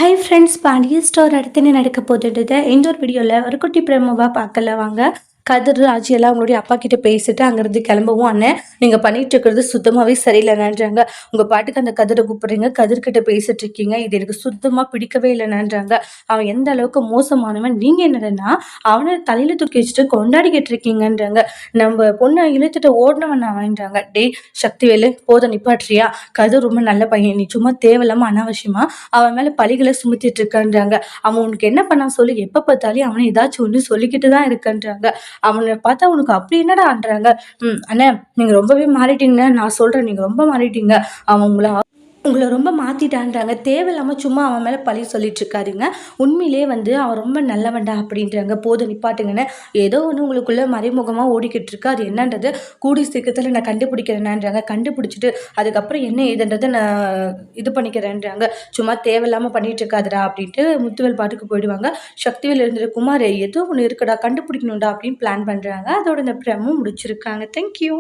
Hi friends, Pandian store அடுத்து என்ன நடக்க போகுதுன்றத இந்த ஒரு வீடியோவில் ஒரு குட்டி பிரமோவாக பார்க்கல வாங்க. கதிர் ராஜி எல்லாம் அவங்களுடைய அப்பா கிட்ட பேசிட்டு அங்கேருந்து கிளம்பவும், அண்ணன் நீங்கள் பண்ணிட்டு இருக்கிறது சுத்தமாகவே சரியில்லைன்றாங்க. உங்கள் பாட்டுக்கு அந்த கதிரை கூப்பிட்றீங்க, கதிர்கிட்ட பேசிட்டு இருக்கீங்க, இது எனக்கு சுத்தமாக பிடிக்கவே இல்லைன்றாங்க. அவன் எந்த அளவுக்கு மோசமானவன், நீங்கள் என்னடனா அவனை தலையில் தூக்கி வச்சுட்டு கொண்டாடிக்கிட்டு இருக்கீங்கன்றாங்க. நம்ம பொண்ணை இழுத்துட்டு ஓடினவன் அவன்றாங்க. டேய் சக்திவேலு, போத நிப்பாட்றியா? கதிர் ரொம்ப நல்ல பையன், நீ சும்மா தேவையில்லாமல் அனாவசியமாக அவன் மேலே பழிகளை சுமத்திட்டு இருக்கான்றாங்க. அவன் உனக்கு என்ன பண்ணான் சொல்லி எப்போ பார்த்தாலும் அவனை ஏதாச்சும் ஒன்று சொல்லிக்கிட்டு தான் இருக்கான்றாங்க. அவனை பார்த்தா உனக்கு அப்படி என்னடான்றாங்க. அண்ணே, நீங்க ரொம்பவே மாறிட்டீங்க, நான் சொல்றேன், நீங்க ரொம்ப மாறிட்டீங்க. அவன் உங்களை ரொம்ப மாற்றிட்டான்றாங்க. தேவையில்லாமல் சும்மா அவன் மேலே பழி சொல்லிட்டு இருக்காருங்க. உண்மையிலே அவன் ரொம்ப நல்லவன்டா அப்படின்றாங்க. போதும் நிப்பாட்டுங்கன்னு. ஏதோ ஒன்று உங்களுக்குள்ள மறைமுகமாக ஓடிக்கிட்டு இருக்கு, அது என்னன்றது கூடி சீக்கிரத்தில் நான் கண்டுபிடிக்கிறேன்ன்றாங்க. கண்டுபிடிச்சிட்டு அதுக்கப்புறம் என்ன ஏதுன்றதை நான் இது பண்ணிக்கிறேன்றாங்க. சும்மா தேவையில்லாமல் பண்ணிட்டு இருக்காதுடா அப்படின்ட்டு முத்துவேல் பாட்டுக்கு போயிடுவாங்க. சக்திவேல் இருந்துட்டு, குமார் ஏதோ ஒன்று இருக்குடா, கண்டுபிடிக்கணும்டா அப்படின்னு பிளான் பண்ணுறாங்க. அதோட இந்த பிரமும் முடிச்சிருக்காங்க. தேங்க்யூ.